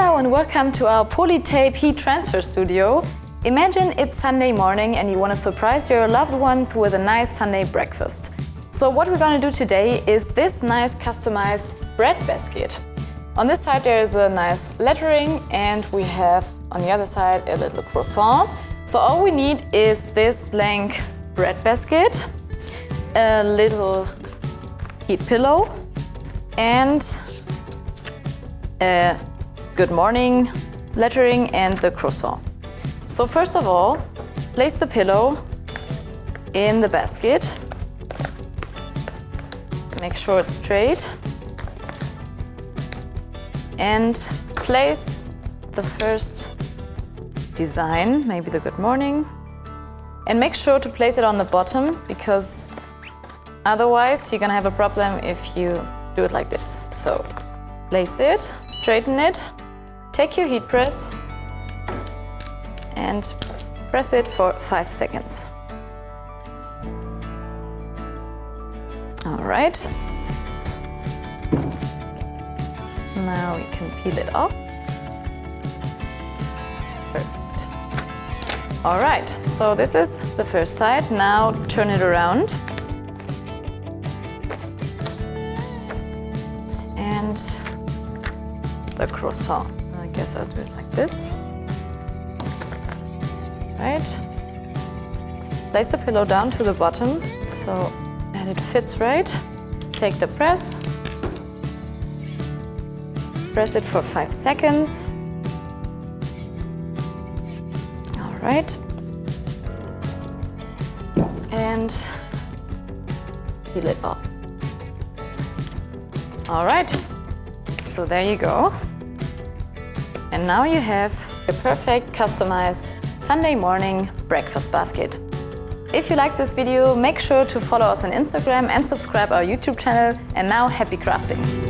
Hello and welcome to our POLI-TAPE heat transfer studio. Imagine it's Sunday morning and you want to surprise your loved ones with a nice Sunday breakfast. So what we're going to do today is this nice customized bread basket. On this side there is a nice lettering and we have on the other side a little croissant. So all we need is this blank bread basket, a little heat pillow and a good morning lettering and the croissant. So first of all, place the pillow in the basket. Make sure it's straight. And place the first design, maybe the good morning. And make sure to place it on the bottom because otherwise you're gonna have a problem if you do it like this. So place it, straighten it, take your heat press and press it for 5 seconds. All right. Now we can peel it off. Perfect. All right, so this is the first side. Now turn it around. And the croissant. I guess I'll do it like this. Right. Place the pillow down to the bottom so that it fits right. Take the press. Press it for 5 seconds. All right. And peel it off. All right. So there you go. And now you have a perfect customized Sunday morning breakfast basket. If you like this video, make sure to follow us on Instagram and subscribe our YouTube channel. And now, happy crafting!